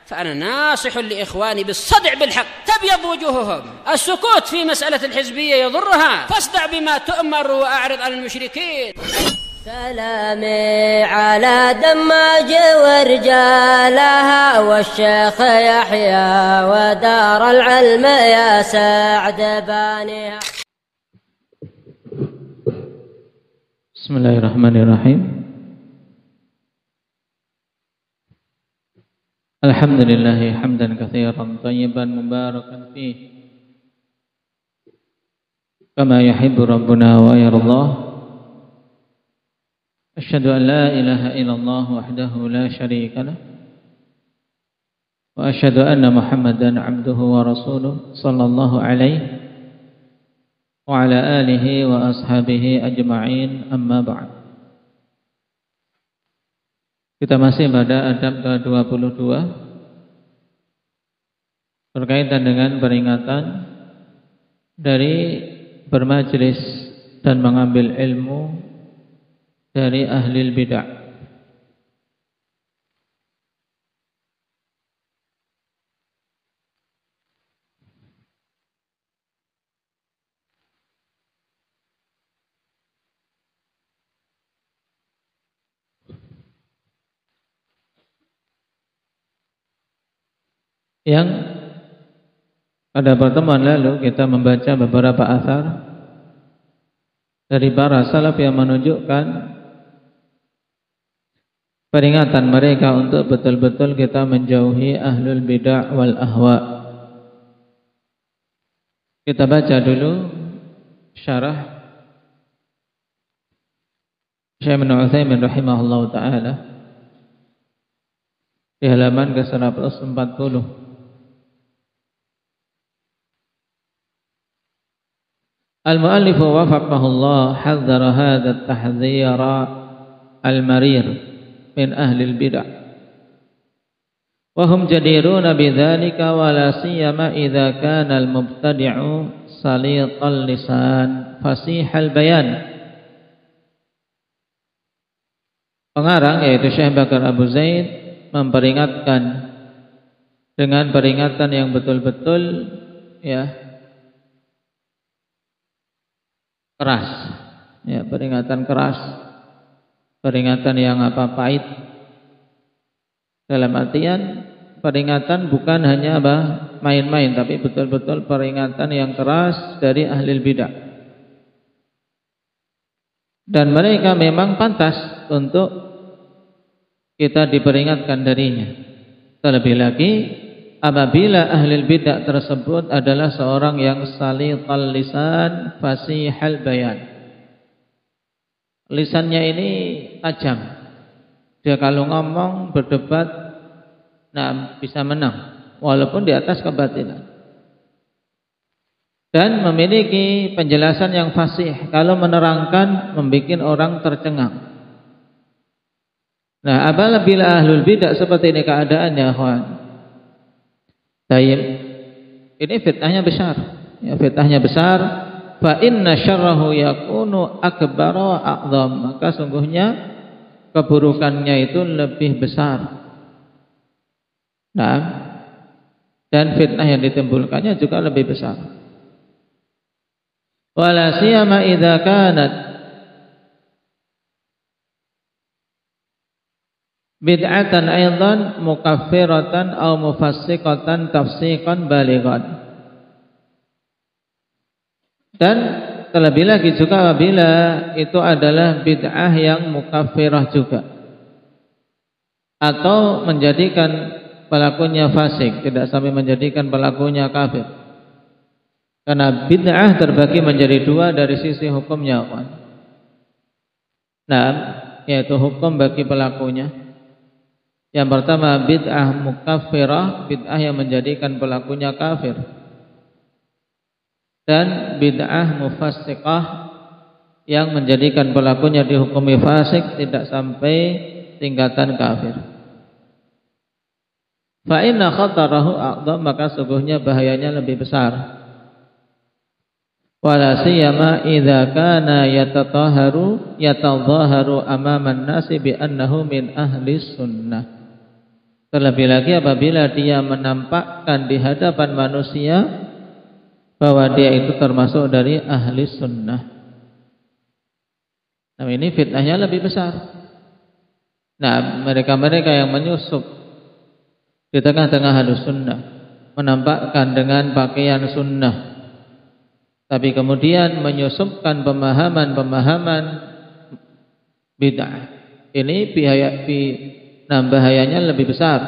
فأنا ناصح لإخواني بالصدع بالحق تبيض وجوههم. السكوت في مسألة الحزبية يضرها، فاصدع بما تؤمر وأعرض عن المشركين. سلامي على دماج ورجالها والشيخ يحيى ودار العلم يا سعد بانيها. بسم الله الرحمن الرحيم. الحمد لله حمدا كثيرا طيبا مباركا فيه كما يحب ربنا ويرضاه. أشهد أن لا إله إلا الله وحده لا شريك له وأشهد أن محمدا عبده ورسوله صلى الله عليه وعلى آله وأصحابه أجمعين. أما بعد. Kita masih pada adab ke-22 berkaitan dengan peringatan dari bermajlis dan mengambil ilmu dari ahli bidah. Yang pada pertemuan lalu kita membaca beberapa athar dari para salaf yang menunjukkan peringatan mereka untuk betul-betul kita menjauhi ahlul bid'ah wal ahwa. Kita baca dulu syarah Syekh Ibnu Utsaimin rahimahullah ta'ala di halaman ke-140. Al-mu'allifu wafaqahullah hadzara hadha at-tahdhira al-marir min ahli al-bid'ah wa hum jadiruna bidzalika wa la siyama idza kana al-mubtadi'u saliqal lisan fasihal bayan. Pengarang yaitu Syekh Bakar Abu Zaid memperingatkan dengan peringatan yang betul-betul keras, peringatan keras, peringatan yang pahit. Dalam artian peringatan bukan hanya main-main, tapi betul-betul peringatan yang keras dari ahli bidah. Dan mereka memang pantas untuk kita diperingatkan darinya. Terlebih lagi apabila ahli bidah tersebut adalah seorang yang saliqal lisan fasihal bayan. Lisannya ini tajam. Dia kalau ngomong berdebat bisa menang walaupun di atas kebatilan. Dan memiliki penjelasan yang fasih, kalau menerangkan membuat orang tercengang. Nah, apabila ahlul bidah seperti ini keadaannya, kawan. Tayyib. Ini fitnahnya besar. Fitnahnya besar. Fa inna syarrahu yakunu akbara a'zam. Maka sungguhnya keburukannya itu lebih besar. Nah, dan fitnah yang ditimbulkannya juga lebih besar. Wala siyama idza kanat bid'atan aidan mukaffiratan aw mufassiqatan tafsiqan balighan. Dan terlebih lagi juga apabila itu adalah bid'ah yang mukaffirah juga, atau menjadikan pelakunya fasik, tidak sampai menjadikan pelakunya kafir. Karena bid'ah terbagi menjadi dua dari sisi hukumnya. Nah, yaitu hukum bagi pelakunya. Yang pertama bid'ah mukaffirah, bid'ah yang menjadikan pelakunya kafir. Dan bid'ah mufassiqah yang menjadikan pelakunya dihukumi fasik, tidak sampai tingkatan kafir. Fa inna khatarahu a'dham, maka sungguhnya bahayanya lebih besar. Wala siyama idza kana yatadhaharu amama an-nasi bi annahu min ahli sunnah. Terlebih lagi apabila dia menampakkan di hadapan manusia bahwa dia itu termasuk dari ahli sunnah. Nah, ini fitnahnya lebih besar. Nah, mereka-mereka yang menyusup di tengah-tengah ahli sunnah, menampakkan dengan pakaian sunnah, tapi kemudian menyusupkan pemahaman-pemahaman bid'ah. Ini bahayanya lebih besar.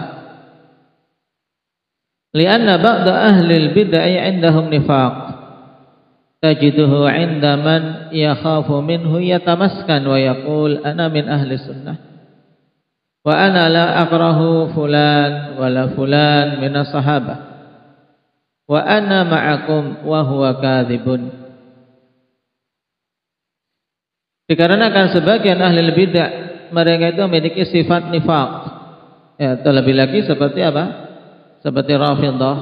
Lianna ba'da ahli al-bid'ah 'indahum nifaq. Tajiduhu 'inda man yakhafu minhu yatamaskan wa yaqul ana min ahli sunnah. Wa ana la akrahu fulan wala fulan min as-sahabah. Wa ana ma'akum wa huwa kadzibun. Dikarenakan sebagian ahli bidah mereka itu memiliki sifat nifaq. Ya, terlebih lagi seperti apa? Seperti Rafidhah.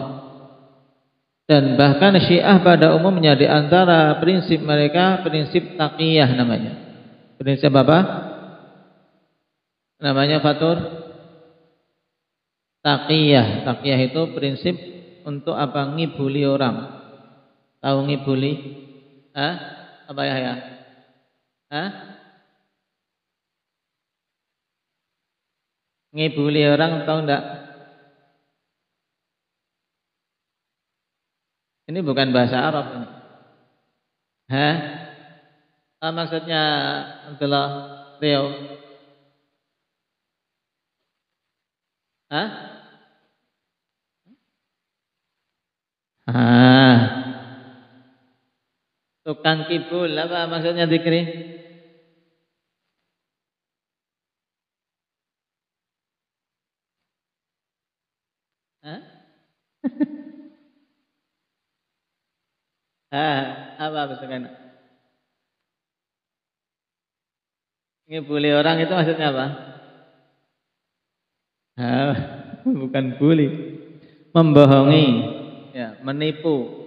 Dan bahkan Syiah pada umumnya di antara prinsip mereka prinsip taqiyah namanya. Prinsip apa? Namanya Fatur? Taqiyah. Taqiyah itu prinsip untuk apa? Ngibuli orang. Tahu ngibuli? Hah? Apa ya? Hah? Ngibuli orang tahu enggak? Ini bukan bahasa Arab ini. Hah? Maksudnya Abdullah Rio? Hah? Tukang kibul apa maksudnya Dikri? Hah? Apa maksudnya? Ngibuli orang itu maksudnya apa? Bukan bully, membohongi, ya, menipu.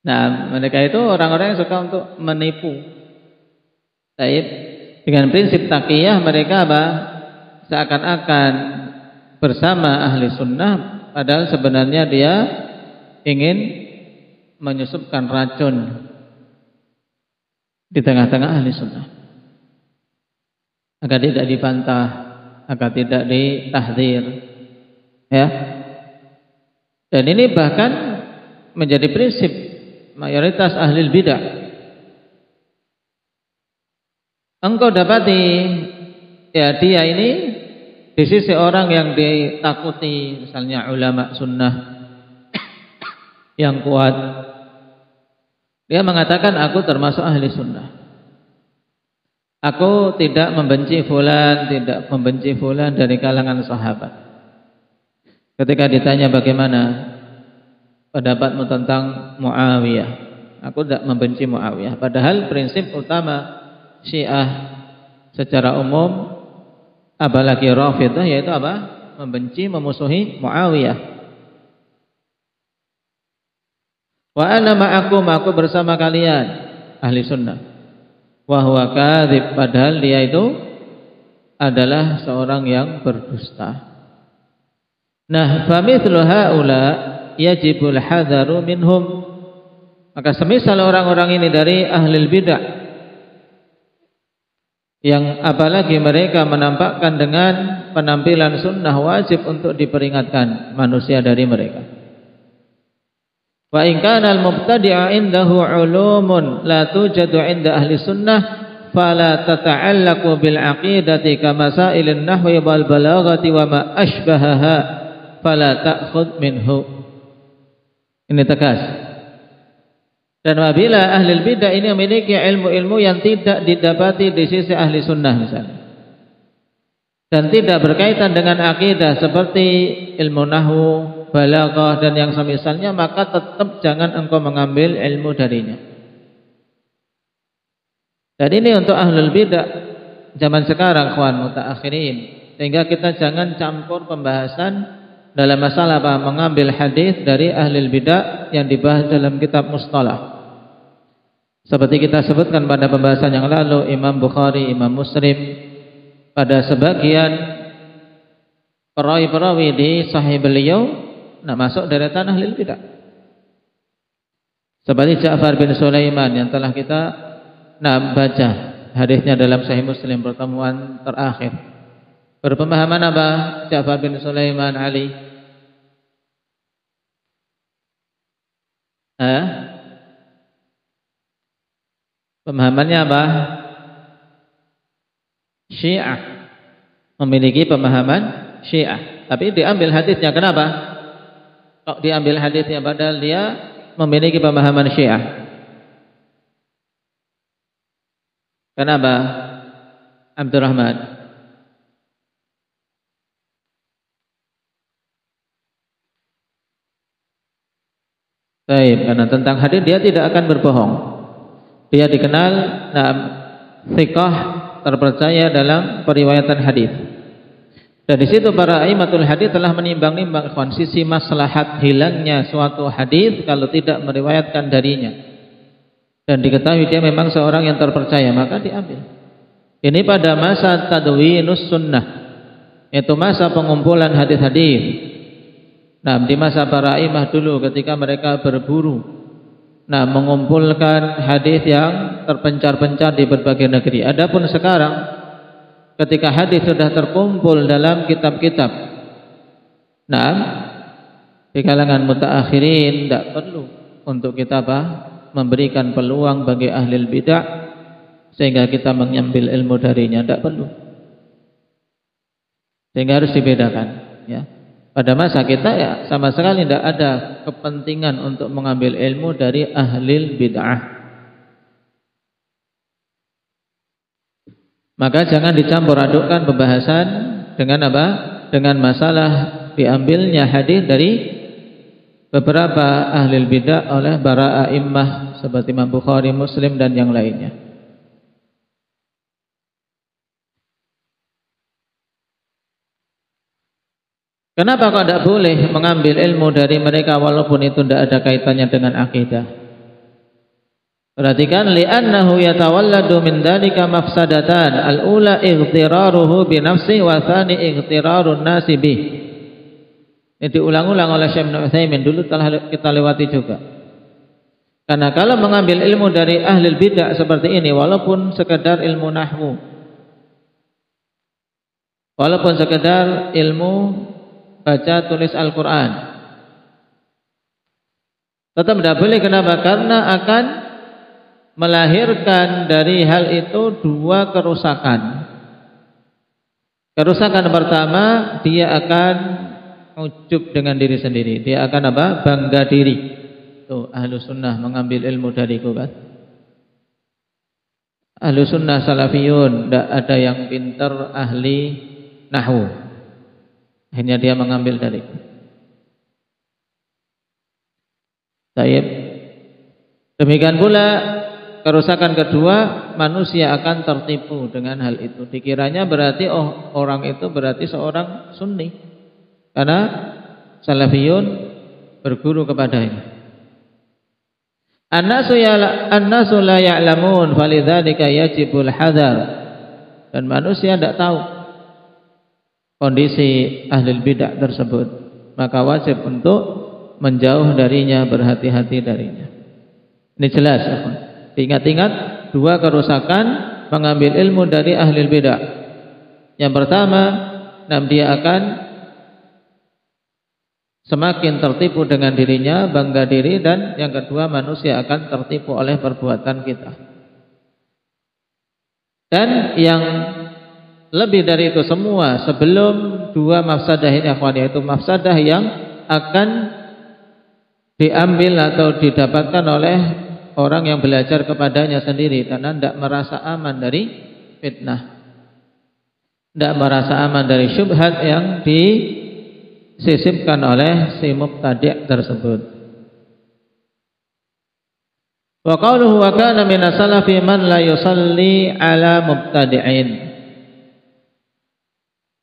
Nah, mereka itu orang-orang yang suka untuk menipu. Baik, dengan prinsip taqiyah mereka apa? Seakan-akan bersama ahli sunnah, padahal sebenarnya dia ingin menyusupkan racun di tengah-tengah ahli sunnah agar tidak dibantah, agar tidak ditahdzir, ya. Dan ini bahkan menjadi prinsip mayoritas ahli bidah. Engkau dapati, ya, dia ini di sisi orang yang ditakuti, misalnya ulama sunnah yang kuat, dia mengatakan aku termasuk ahli sunnah. Aku tidak membenci fulan, tidak membenci fulan dari kalangan sahabat. Ketika ditanya bagaimana pendapatmu tentang Muawiyah, aku tidak membenci Muawiyah. Padahal prinsip utama Syiah secara umum, apalagi Rafidhah, yaitu apa? Membenci, memusuhi Muawiyah. Wa ana ma'akum, aku bersama kalian, ahli sunnah. Wa huwa kadzib, padahal dia itu adalah seorang yang berdusta. Nah, famithlu haula yajibul hadaru minhum. Maka semisal orang-orang ini dari ahli bidah, yang apalagi mereka menampakkan dengan penampilan sunnah, wajib untuk diperingatkan manusia dari mereka. Wa in kana al-mubtadi'a indahu 'ulumun la tujadu 'inda ahli sunnah fala tata'allaqu bil 'aqidati kama masailin nahwi wal balaghati wa ma ashbahaha fala ta'khudh minhu. Ini tegas. Dan apabila ahli bidah ini memiliki ilmu-ilmu yang tidak didapati di sisi ahli sunnah misalnya, dan tidak berkaitan dengan akidah seperti ilmu nahwu, balaghah dan yang semisalnya, maka tetap jangan engkau mengambil ilmu darinya. Dan ini untuk ahlul bidah zaman sekarang, kawan mutaakhirin, sehingga kita jangan campur pembahasan dalam masalah apa? Mengambil hadis dari ahlul bidah yang dibahas dalam kitab mustalah. Seperti kita sebutkan pada pembahasan yang lalu, Imam Bukhari, Imam Muslim pada sebagian perawi-perawi di sahih beliau masuk deretan ahli bidah. Seperti Ja'far bin Sulaiman yang telah kita baca hadisnya dalam Sahih Muslim pertemuan terakhir. Berpemahaman apa Ja'far bin Sulaiman Ali? Pemahamannya apa? Syiah. Memiliki pemahaman Syiah. Tapi diambil hadisnya, kenapa? Kok diambil hadisnya padahal dia memiliki pemahaman Syiah? Kenapa? Abdurrahman. Baik, karena tentang hadis dia tidak akan berbohong. Dia dikenal thiqah, terpercaya dalam periwayatan hadis. Dan di situ para aimatul hadis telah menimbang-nimbang sisi maslahat hilangnya suatu hadis kalau tidak meriwayatkan darinya. Dan diketahui dia memang seorang yang terpercaya, maka diambil. Ini pada masa tadwinus sunnah, yaitu masa pengumpulan hadis-hadis. Di masa para imam dulu ketika mereka berburu mengumpulkan hadis yang terpencar-pencar di berbagai negeri. Adapun sekarang ketika hadis sudah terkumpul dalam kitab-kitab, di kalangan mutaakhirin tidak perlu untuk kita memberikan peluang bagi ahli bidah sehingga kita mengambil ilmu darinya, tidak perlu. Sehingga harus dibedakan, ya. Pada masa kita sama sekali tidak ada kepentingan untuk mengambil ilmu dari ahli bid'ah. Maka jangan dicampur adukkan pembahasan dengan apa? Dengan masalah diambilnya hadis dari beberapa ahli bid'ah oleh para a'immah seperti Imam Bukhari, Muslim dan yang lainnya. Kenapa kok tidak boleh mengambil ilmu dari mereka walaupun itu tidak ada kaitannya dengan akidah? Perhatikan, li'annahu yatawalladu min dzalika mafsadatan. Al-ula ightiraruhu bi nafsihi wa tsani ightirarun nasi bih. Ini diulang-ulang oleh Syekh Ibnu Utsaimin, dulu telah kita lewati juga. Karena kalau mengambil ilmu dari ahli bidah seperti ini walaupun sekedar ilmu nahwu, walaupun sekedar ilmu baca tulis Al-Quran, tetap tidak boleh. Kenapa? Karena akan melahirkan dari hal itu dua kerusakan. Kerusakan pertama, dia akan ujub dengan diri sendiri. Dia akan bangga diri. Tuh, ahlu sunnah mengambil ilmu dariku kan. Ahlu sunnah salafiyun, tidak ada yang pintar ahli nahwu. Hanya dia mengambil dari. Baik. Demikian pula kerusakan kedua, manusia akan tertipu dengan hal itu. Dikiranya berarti orang itu berarti seorang sunni karena salafiyun berguru kepadanya. An-nasu la ya'lamun falidzalika yajibul hadar. Dan manusia tidak tahu kondisi ahli bidah tersebut, maka wajib untuk menjauh darinya, berhati-hati darinya. Ini jelas, ya. Ingat-ingat dua kerusakan mengambil ilmu dari ahli bidah. Yang pertama, dia akan semakin tertipu dengan dirinya, bangga diri, dan yang kedua manusia akan tertipu oleh perbuatan kita. Dan yang lebih dari itu semua, sebelum dua mafsadah ini yaitu mafsadah yang akan diambil atau didapatkan oleh orang yang belajar kepadanya sendiri karena tidak merasa aman dari fitnah, tidak merasa aman dari syubhat yang disisipkan oleh si mubtadi' tersebut. Wa qauluhu wa kana min as-salafi man la yusalli ala mubtadi'in.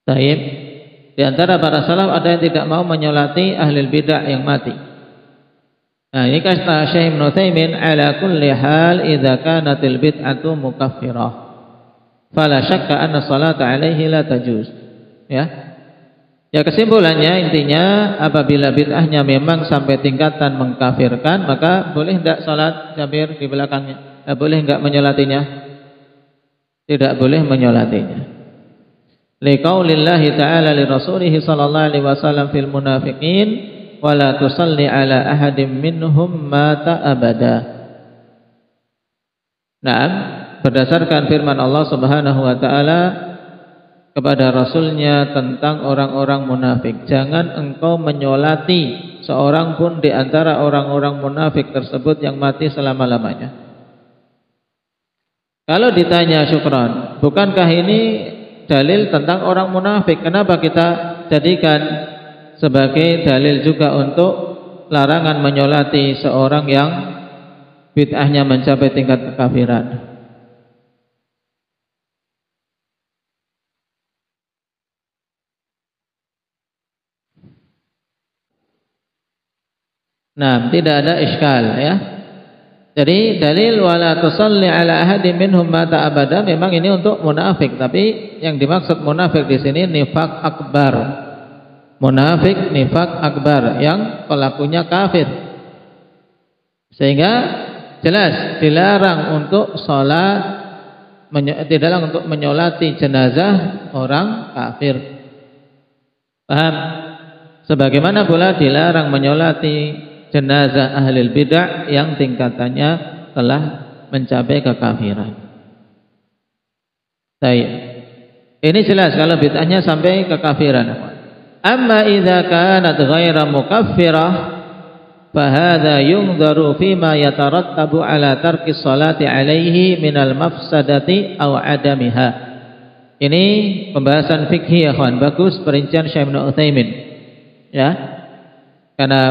Taib. Di antara para salaf ada yang tidak mau menyolati ahli bidah yang mati. Nah, ini kata Syekh Ibnu Utsaimin, ala kulli hal idza kanatil bid'atu mukaffirah fala syakka anna salata alaihi la tajuz. Ya. Ya, kesimpulannya intinya apabila bid'ahnya memang sampai tingkatan mengkafirkan, maka boleh tidak salat Jabir di belakangnya? Boleh enggak menyolatinya? Tidak boleh menyolatinya. Liqaulillahi ta'ala li rasulih sallallahu alaihi wasallam fil munafiqin wala tusalli ala ahadim minhum mata abada. Naam, berdasarkan firman Allah Subhanahu wa taala kepada Rasulnya tentang orang-orang munafik, jangan engkau menyolati seorang pun di antara orang-orang munafik tersebut yang mati selama-lamanya. Kalau ditanya syukran, bukankah ini dalil tentang orang munafik? Kenapa kita jadikan sebagai dalil juga untuk larangan menyolati seorang yang bid'ahnya mencapai tingkat kekafiran? Nah, tidak ada iskal ya. Jadi dalil wala tusalli ala ahadin minhum mata abada memang ini untuk munafik, tapi yang dimaksud munafik di sini nifak akbar. Munafik nifak akbar yang pelakunya kafir. Sehingga jelas dilarang untuk salat, dilarang untuk menyolati jenazah orang kafir. Paham? Sebagaimana pula dilarang menyolati jenazah ahli bid'ah yang tingkatannya telah mencapai kekafiran. Baik. Ini jelas kalau bid'ahnya sampai kekafiran. Amma idza kanat ghaira mukaffirah fa hadza yunzaru fima yatarattabu ala tarki sholati alaihi minal mafsadati aw adamiha. Ini pembahasan fikih ya kawan, bagus perincian Syekh Ibnu Utsaimin. Ya. Karena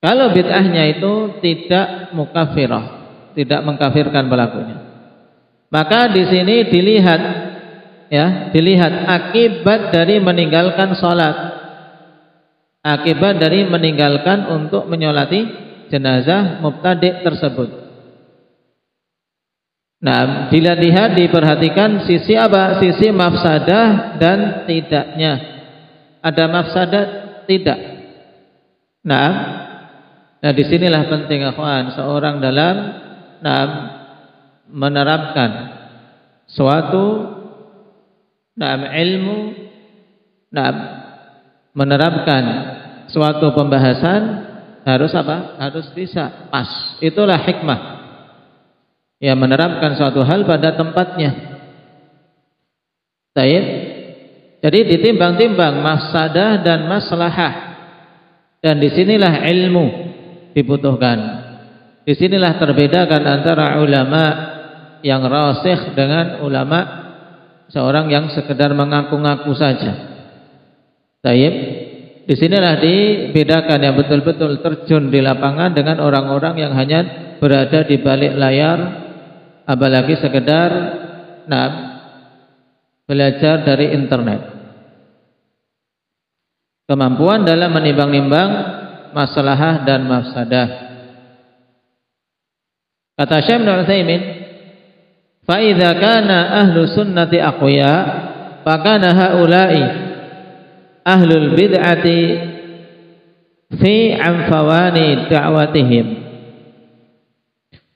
kalau bid'ahnya itu tidak mukafirah, tidak mengkafirkan pelakunya, maka di sini dilihat, ya, dilihat akibat dari meninggalkan sholat, akibat dari meninggalkan untuk menyolati jenazah mubtadi' tersebut. Nah, dilihat, diperhatikan sisi apa? Sisi mafsadah dan tidaknya. Ada mafsadah? Tidak. Nah, disinilah penting akhwan seorang dalam menerapkan suatu ilmu, menerapkan suatu pembahasan harus apa? Harus bisa pas. Itulah hikmah. Ya, menerapkan suatu hal pada tempatnya. Baik. Jadi ditimbang-timbang mafsadah dan maslahah. Dan disinilah ilmu dibutuhkan. Disinilah terbedakan antara ulama yang rasikh dengan ulama seorang yang sekedar mengaku-ngaku saja. Taib. Disinilah dibedakan yang betul-betul terjun di lapangan dengan orang-orang yang hanya berada di balik layar, apalagi sekedar belajar dari internet. Kemampuan dalam menimbang-nimbang maslahah dan mafsadah. Kata Syekh Ibnu Utsaimin, fa idza kana ahlu sunnati aqwiya fa kana haula'i ahlul bid'ati fi anfawani da'watihim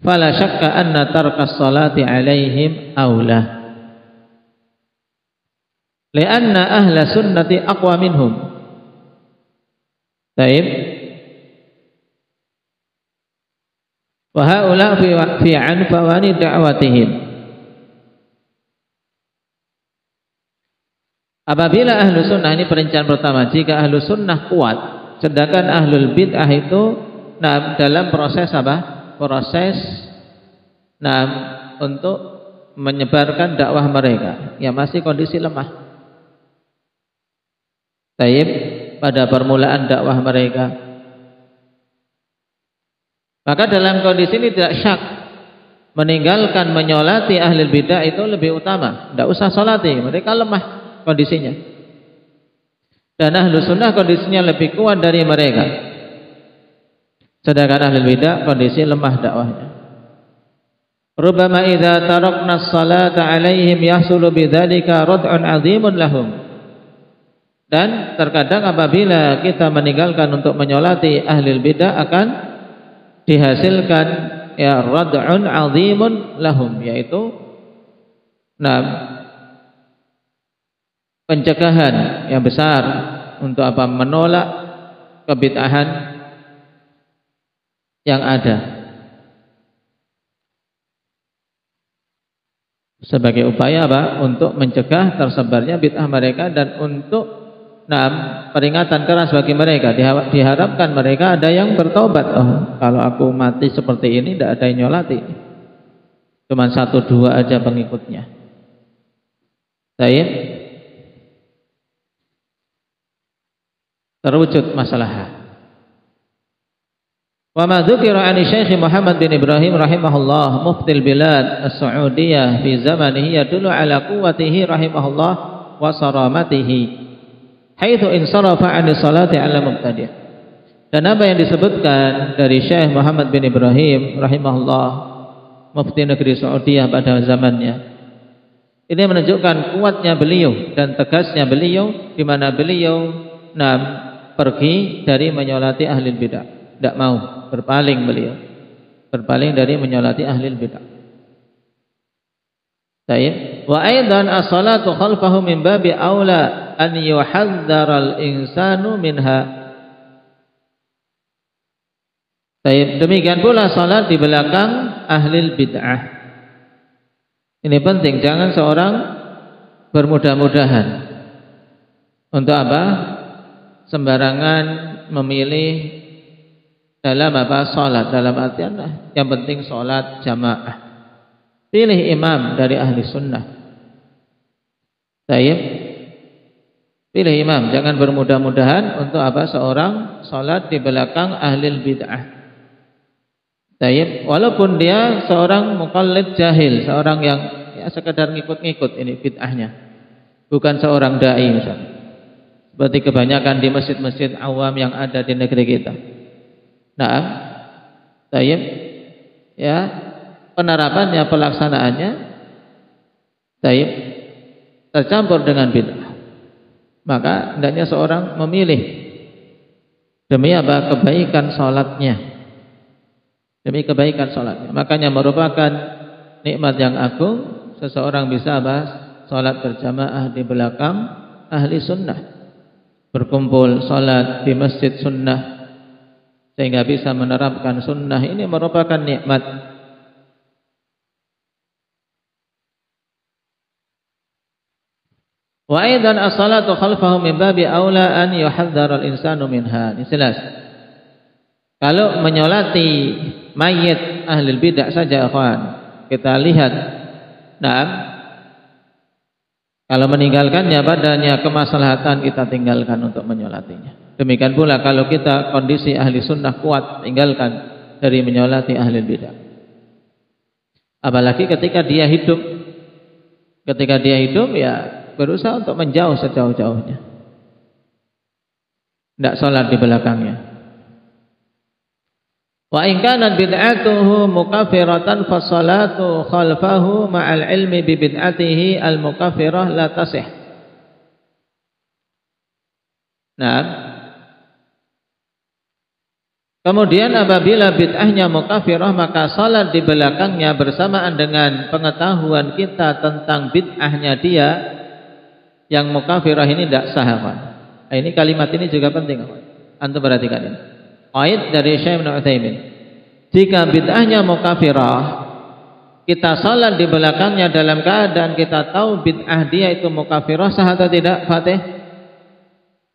fala syakka anna tarka sholati alaihim aula lianna ahla sunnati aqwa minhum. Taib. Wa haula fi anfawani da'watihim. Apabila ahlu sunnah, ini perincian pertama, jika ahlu sunnah kuat, sedangkan ahlul bid'ah itu dalam proses apa? Proses untuk menyebarkan dakwah mereka, ya masih kondisi lemah. Taib pada permulaan dakwah mereka. Maka dalam kondisi ini tidak syak meninggalkan menyolati ahli bidah itu lebih utama. Tidak usah solati, mereka lemah kondisinya. Dan ahlu sunnah kondisinya lebih kuat dari mereka. Sedangkan ahli bidah kondisi lemah dakwahnya. Rubbama idza tarakna as-salata alaihim yahsulu bidzalika rad'un 'azimun lahum. Dan terkadang apabila kita meninggalkan untuk menyolati ahlul bidah akan dihasilkan ya rad'un 'azimun lahum, yaitu pencegahan yang besar untuk apa? Menolak kebid'ahan yang ada. Sebagai upaya apa? Untuk mencegah tersebarnya bid'ah mereka dan untuk peringatan keras bagi mereka. Diharapkan mereka ada yang bertobat. Oh, kalau aku mati seperti ini tidak ada yang nyolati, cuma 1-2 aja pengikutnya. Baik, terwujud masalah. Wa ma dzukira 'ani Syekh Muhammad bin Ibrahim rahimahullah muftil bilad as-Saudiyah fi zamanihi yadullu ala quwwatihi rahimahullah wa saramatihi haitsu insarafa 'ani salati 'ala mubtadi'. Dan apa yang disebutkan dari Syekh Muhammad bin Ibrahim rahimahullah, mufti negeri Saudiyah pada zamannya, ini menunjukkan kuatnya beliau dan tegasnya beliau, di mana beliau pergi dari menyolati ahli bidah, tidak mau, berpaling beliau, berpaling dari menyolati ahli bidah. Baik, wa aidan as-salatu khalfahu min babi aula an yuhadzdzara al-insanu minha. Baik, demikian pula salat di belakang ahli bid'ah. Ini penting, jangan seorang bermudah-mudahan untuk apa? Sembarangan memilih dalam apa? Salat, dalam artian yang penting salat jamaah. Pilih imam dari ahli sunnah. Baik, pilih imam, jangan bermudah-mudahan untuk apa? Seorang salat di belakang ahli bid'ah. Baik, walaupun dia seorang muqallid jahil, seorang yang ya sekedar ngikut-ngikut ini bid'ahnya, bukan seorang dai misalnya, seperti kebanyakan di masjid-masjid awam yang ada di negeri kita. Nah, baik, ya penerapannya, pelaksanaannya baik tercampur dengan bid'ah. Maka hendaknya seorang memilih demi apa? Kebaikan salatnya. Demi kebaikan salatnya. Makanya merupakan nikmat yang agung seseorang bisa salat berjamaah di belakang ahli sunnah, berkumpul salat di masjid sunnah sehingga bisa menerapkan sunnah. Ini merupakan nikmat. Wa aidan as-salatu khalfahu min babi aula an yuhadzdzara al-insanu minha. Ini jelas. Kalau menyolati mayit ahli bidah saja, ikhwan, kita lihat, kalau meninggalkannya padanya kemaslahatan, kita tinggalkan untuk menyolatinya. Demikian pula kalau kita kondisi ahli sunnah kuat, tinggalkan dari menyolati ahli bidah. Apalagi ketika dia hidup. Ketika dia hidup ya berusaha untuk menjauh sejauh-jauhnya, tidak sholat di belakangnya. Wa in kanat bid'atuhu mukaffiratan fa sholatu khalfahu ma'al ilmi bi bid'atihi al mukaffirah la tasih. Nah, kemudian apabila bid'ahnya mukaffirah, maka salat di belakangnya bersamaan dengan pengetahuan kita tentang bid'ahnya dia yang mukaffirah ini tidak sah. Ini kalimat ini juga penting. Antum perhatikan ini. Ayat dari Syekh Ibnu Utsaimin. Jika bid'ahnya mukaffirah, kita salat di belakangnya dalam keadaan kita tahu bid'ah dia itu mukaffirah, sah atau tidak, Fatih?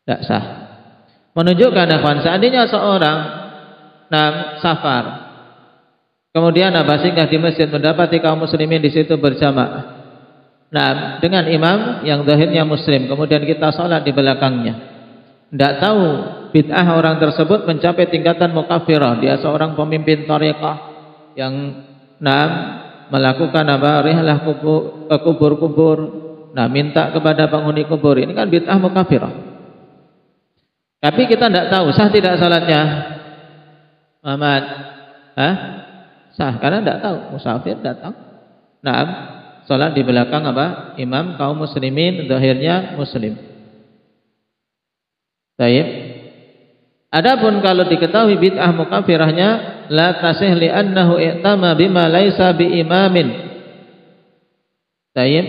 Tidak sah. Menunjukkan seandainya seorang safar, kemudian singgah di masjid, mendapati kaum muslimin di situ berjamaah. Dengan imam yang zahirnya muslim, kemudian kita salat di belakangnya. Tidak tahu bid'ah orang tersebut mencapai tingkatan mukaffirah. Dia seorang pemimpin thariqah yang melakukan rihlah ke kubur-kubur, minta kepada penghuni kubur. Ini kan bid'ah mukaffirah. Tapi kita tidak tahu sah tidak salatnya. Muhammad, sah karena tidak tahu, musafir tidak tahu. Salat di belakang imam kaum muslimin zahirnya muslim. Baik. Adapun kalau diketahui bid'ah mukaffirahnya la tasih li annahu i'tama bima laisa bi imamin. Baik.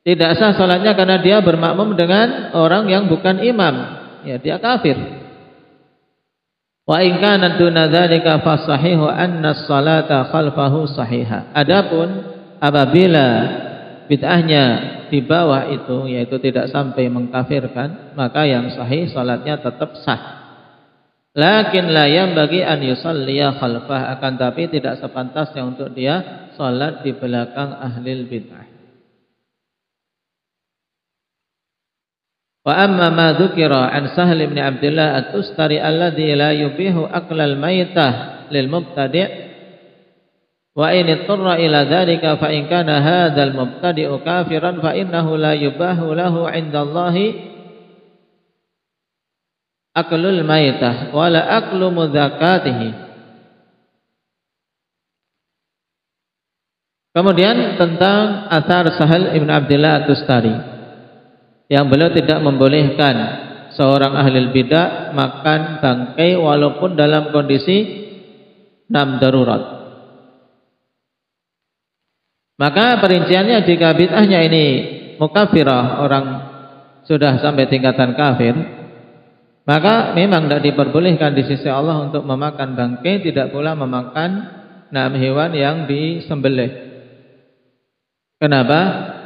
Tidak sah salatnya karena dia bermakmum dengan orang yang bukan imam. Ya, dia kafir. Wa in kana duna dzalika fa sahihu anna as-salata khalfahu sahihah. Adapun apabila bid'ahnya di bawah itu, yaitu tidak sampai mengkafirkan, maka yang sahih salatnya tetap sah. Lakin la yanbaghi an yusalliya khalfah, akan tapi tidak sepantasnya untuk dia salat di belakang ahlil bid'ah. Wa amma ma dzukira an Sahal bin Abdullah at-Tustari alladhi la yubihu aklal maitah lil mubtadi' wa in ittara ila dzalika fa in kana hadzal mubtadi'u kafiran fa innahu la yubahu lahu 'inda Allahi aklul maitah wa la aklu mudzakatihi. Kemudian tentang athar Sahal bin Abdullah at-Tustari yang beliau tidak membolehkan seorang ahli bidah makan bangkai walaupun dalam kondisi darurat. Maka perinciannya, jika bid'ahnya ini mukaffirah, orang sudah sampai tingkatan kafir, maka memang tidak diperbolehkan di sisi Allah untuk memakan bangkai, tidak pula memakan hewan yang disembelih. Kenapa?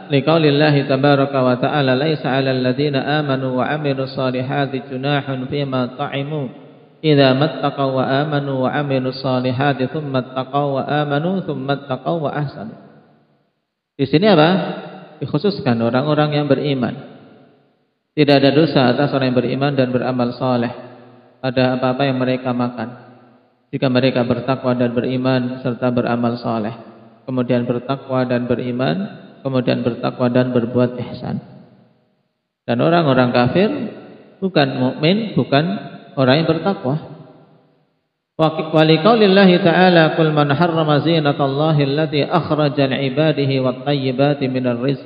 Liqaulillahi tabaraka wa ta'ala laisa 'alal ladzina amanu wa 'amilus solihati junahun fima ta'imu idza mattaqaw wa amanu wa 'amilus solihati tsumma taqaw wa amanu tsumma taqaw wa ahsanu. Di sini apa? Dikhususkan orang-orang yang beriman. Tidak ada dosa atas orang yang beriman dan beramal saleh pada apa-apa yang mereka makan, jika mereka bertakwa dan beriman serta beramal saleh. Kemudian bertakwa dan beriman, kemudian bertakwa dan berbuat ihsan. Dan orang-orang kafir bukan mukmin, bukan orang yang bertakwa. Wa liqaulillahi ta'ala qul man harrama zinatallahi allati akhraja li'ibadihi wat-tayyibati minar rizq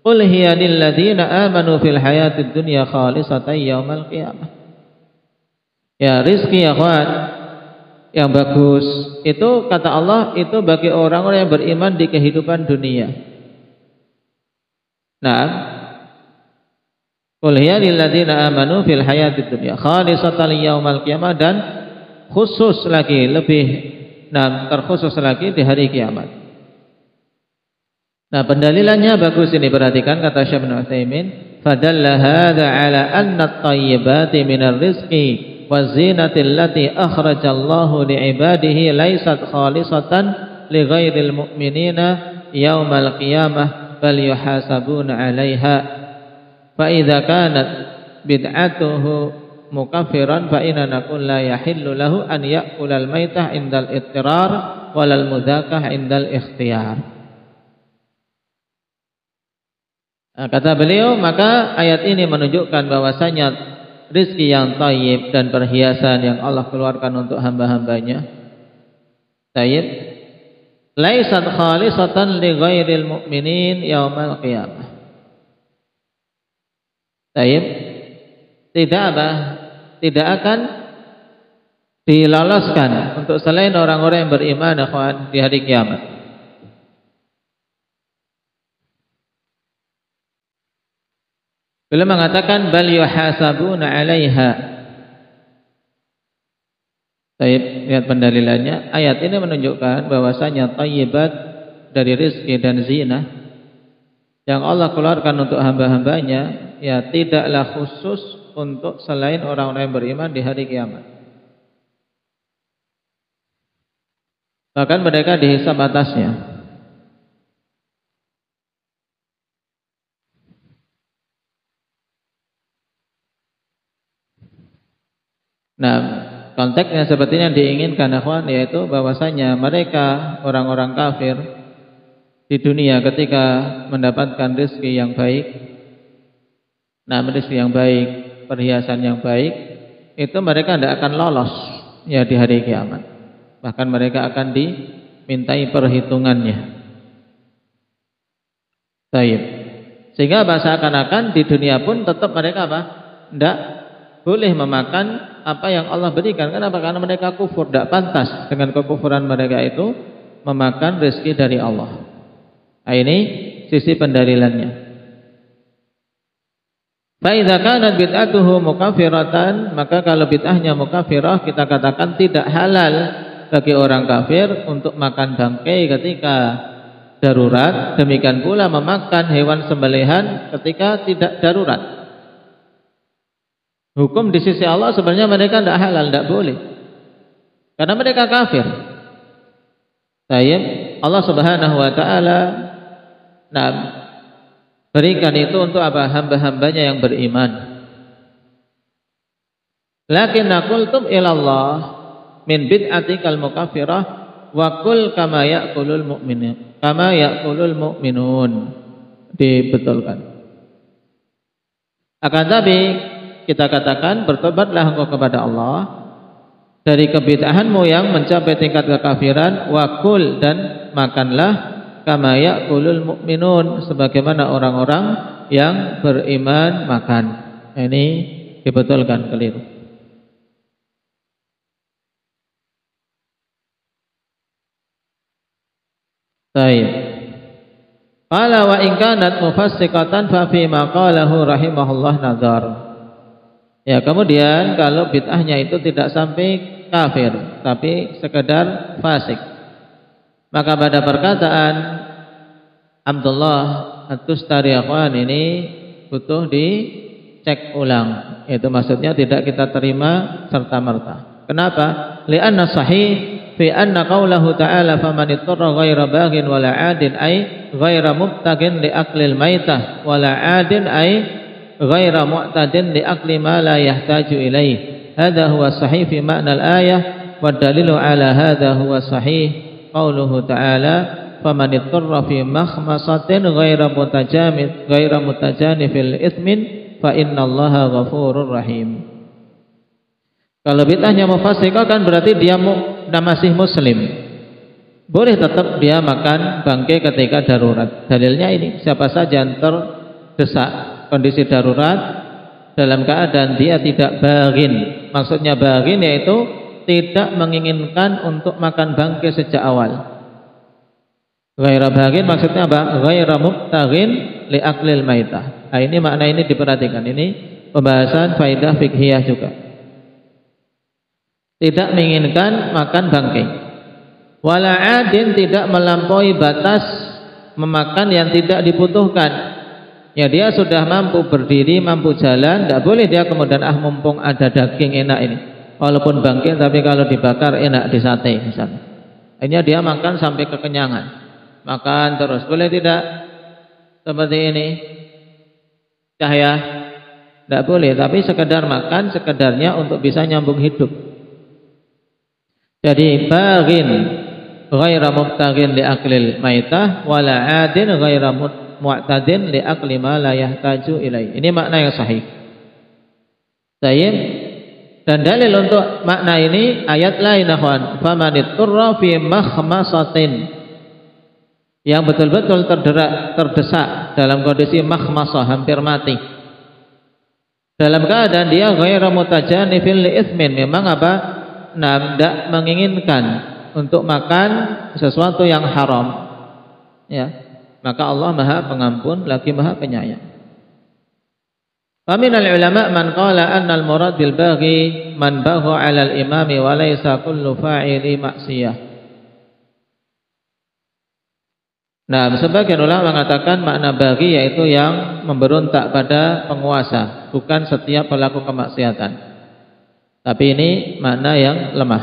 qul hiya lil ladzina amanu fil hayatid dunya khalisatan yaumal qiyamah. Ya, rizki ya kawan, yang bagus itu kata Allah itu bagi orang-orang yang beriman di kehidupan dunia. Nah, qul hiya lil ladzina amanu fil hayatid dunya khalisatan yaumal qiyamah, dan khusus lagi, lebih terkhusus lagi di hari kiamat. Nah, pendalilannya bagus ini, perhatikan kata Syekh bin Utsaimin, fadalla hadza ala anna at-tayyibati minar rizqi waz-zinati allati akhrajallahu li'ibadihi laysat khalisatan li ghairil mu'minina yaumal qiyamah bal yuhasabuna 'alaiha. Fa idza kanat bid'atuhu mukaffiran fa inna naqul la yahillu lahu an ya'kulal maitah indal ittirar walal mudzakah indal ikhtiyar. Nah, kata beliau, maka ayat ini menunjukkan bahwasanya rizki yang thayyib dan perhiasan yang Allah keluarkan untuk hamba-hambanya thayyib laisat khalisatan li ghairil mu'minin yaumal qiyamah. Thayyib tidak akan diloloskan untuk selain orang-orang yang beriman di hari kiamat. Beliau mengatakan bal yuhasabuna 'alaiha. Baik, lihat pendalilannya. Ayat ini menunjukkan bahwasanya thayyibat dari rizki dan zina yang Allah keluarkan untuk hamba-hambanya, ya tidaklah khusus untuk selain orang-orang yang beriman di hari kiamat. Bahkan mereka dihisab atasnya. Nah, konteksnya sepertinya diinginkan akhwan, yaitu bahwasanya mereka orang-orang kafir di dunia ketika mendapatkan rezeki yang baik, rezeki yang baik, perhiasan yang baik, itu mereka tidak akan lolos ya di hari kiamat. Bahkan mereka akan dimintai perhitungannya. Baik. Sehingga seakan-akan di dunia pun tetap mereka tidak boleh memakan apa yang Allah berikan. Kenapa? Karena mereka kufur, tidak pantas dengan kekufuran mereka itu memakan rezeki dari Allah. Nah, ini sisi pendalilannya. Fa idza kanat bid'atuhu mukaffiratan, maka kalau bid'ahnya mukaffirah, kita katakan tidak halal bagi orang kafir untuk makan bangkai ketika darurat, demikian pula memakan hewan sembelihan ketika tidak darurat. Hukum di sisi Allah sebenarnya mereka tidak halal, tidak boleh, karena mereka kafir. Tayyib, Allah Subhanahu wa taala berikan itu untuk apa? Hamba-hambanya yang beriman. Lakin qultum ilallah min bid'atikal mukaffirah wa qul kama ya'kulul mu'minun. Dibetulkan. Akan tapi kita katakan, bertobatlah engkau kepada Allah dari kebid'ahanmu yang mencapai tingkat kekafiran, wa qul, dan makanlah kama ya'kulul mu'minun, sebagaimana orang-orang yang beriman makan. Ini dibetulkan, keliru. Baik. Qala wa in kanat mufassiqatan fa fi ma qalahu rahimahullah nazar. Ya, kemudian kalau bid'ahnya itu tidak sampai kafir, tapi sekedar fasik, maka pada perkataan Abdullah At-Tustari akhwan ini butuh dicek ulang. Itu maksudnya tidak kita terima serta-merta. Kenapa? Li'anna sahih fi anna qawlahu ta'ala faman ittara ghaira baghin wala 'adin ay ghaira mubtagin li aklil maitah wala 'adin ay ghaira mu'tadin li akli ma la yahtaju ilaih. Hadha huwa sahih fi ma'na al-ayah wa dalilu ala hadha huwa sahih qauluhu ta'ala faman ittara fi makhmasatin ghaira mutajanifil itsmin fa innallaha ghafurur rahim. Kalau bid'ahnya mufassiqah kan berarti dia masih muslim, boleh tetap dia makan bangkai ketika darurat. Dalilnya ini, siapa saja yang terdesak kondisi darurat dalam keadaan dia tidak baghin. Maksudnya baghin yaitu tidak menginginkan untuk makan bangkai sejak awal. Ghaira baghin maksudnya apa? Ghaira mubtaghin li aklil maitah. Nah, ini makna ini diperhatikan. Ini pembahasan faidah fikhiyah juga. Tidak menginginkan makan bangkai. Wala adin, tidak melampaui batas memakan yang tidak dibutuhkan. Ya, dia sudah mampu berdiri, mampu jalan, tidak boleh dia kemudian mumpung ada daging enak ini, walaupun bangkai tapi kalau dibakar enak di sate misalnya. Akhirnya dia makan sampai kekenyangan. Makan terus, boleh tidak? Seperti ini cahaya, tidak boleh, tapi sekedar makan, sekedarnya untuk bisa nyambung hidup. Jadi baghin ghaira mubtaghin li aklil maitah wala adin ghaira mu'tadin li akli ma la yahtaju ilai. Ini makna yang sahih. Baik. Dan dalil untuk makna ini ayat lain, akhwan, famanitturra fi makhmasatin, yang betul-betul terdesak dalam kondisi makhmasah, hampir mati, dalam keadaan dia ghairu mutajanifil li itsmin, memang apa? Tidak menginginkan untuk makan sesuatu yang haram, ya, maka Allah Maha Pengampun lagi Maha Penyayang. Faminal ulama man qala anna al-murad bil baghi man bagha 'ala al-imami wa laysa kullu fa'ili ma'siyah. Nah, sebagian ulama mengatakan makna baghi yaitu yang memberontak pada penguasa, bukan setiap pelaku kemaksiatan. Tapi ini makna yang lemah.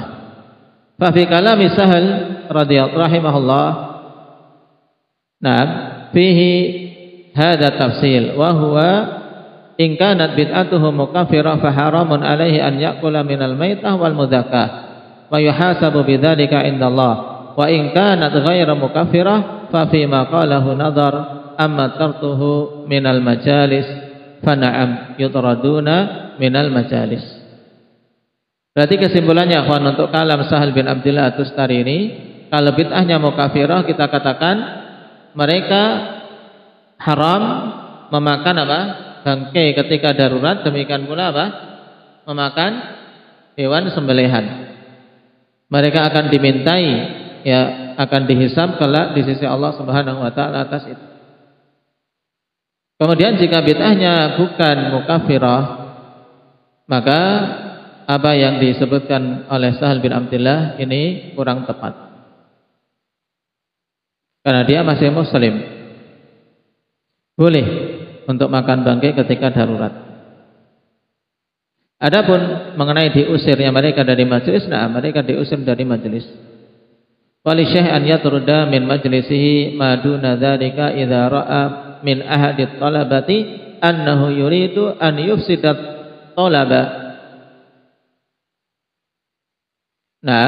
Fa fi kalami Sahal radhiyallahu rahimahullah, nah, fihi hadza tafsil wa huwa in kanat bid'atuhu mukaffirah fa haramun alaihi an ya'kula minal maitah wal mudzakkah wa yuhasabu bidzalika indallah, wa in kanat ghairu mukaffirah fa fi ma qalahu nadhar amma tartuhu minal majalis fa na'am yutraduna minal majalis. Berarti kesimpulannya, akhwan, untuk kalam Sahal bin Abdullah At-Tustari ini, kalau bid'ahnya mukafirah, kita katakan mereka haram memakan apa? bangkai ketika darurat, demikian pula apa? Memakan hewan sembelihan. Mereka akan dimintai, ya, akan dihisab kelak di sisi Allah Subhanahu wa taala atas itu. Kemudian jika bid'ahnya bukan mukaffirah, maka apa yang disebutkan oleh Sahal bin Abdullah ini kurang tepat. Karena dia masih muslim. Boleh untuk makan bangkai ketika darurat. Adapun mengenai diusirnya mereka dari majelis, nah mereka diusir dari majelis. Wali syekh an yatruda min majlisihi ma duna dzalika idza ra'a min ahadit talabati annahu yuridu an yufsida talaba. Nah,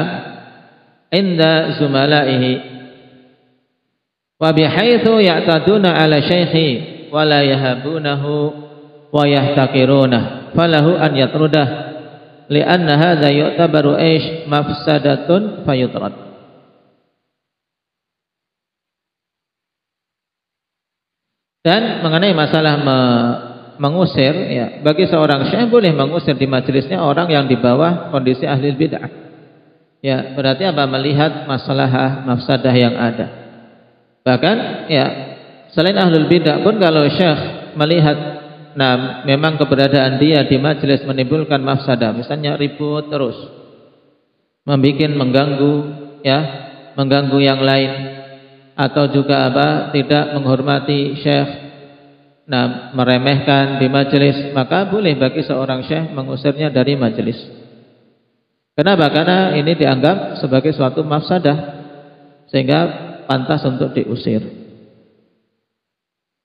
inda zumalaihi wa bihaitsu ya'taduna ala syaikhi wa la yahabunahu wa yahtaqirunah falahu an yatrudah li'anna hadza yu'tabaru mafsadatun fayutrad. Dan mengenai masalah mengusir, ya, bagi seorang syekh boleh mengusir di majelisnya orang yang di bawah kondisi ahli bid'ah. Ya, berarti apa? Melihat masalah mafsadah yang ada. Bahkan, ya, selain ahlul bid'ah pun kalau syekh melihat, nah, memang keberadaan dia di majelis menimbulkan mafsadah, misalnya ribut terus, mengganggu, ya, mengganggu yang lain, atau juga apa? Tidak menghormati syekh, nah, meremehkan di majelis, maka boleh bagi seorang syekh mengusirnya dari majelis. Kenapa? Karena ini dianggap sebagai suatu mafsadah, sehingga pantas untuk diusir.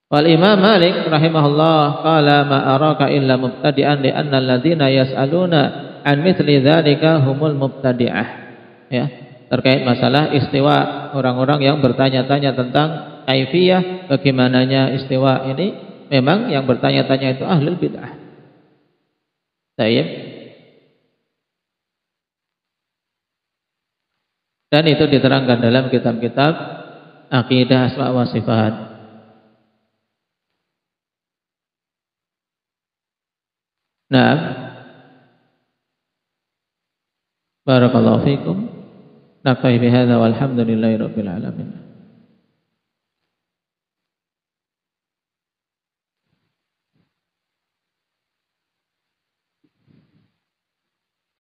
Wal Imam Malik rahimahullah qala ma araka illa mubtadi'an li anna alladziina yas'aluna an mithli dzalika humul mubtadi'ah. Ya, terkait masalah istiwa, orang-orang yang bertanya-tanya tentang kaifiyah bagaimananya istiwa ini, memang yang bertanya-tanya itu ahlul bid'ah. Baik. Dan itu diterangkan dalam kitab-kitab akidah asma wa sifat. Nah, barakallahu fikum. Naktafi bihadza walhamdulillahi rabbil alamin.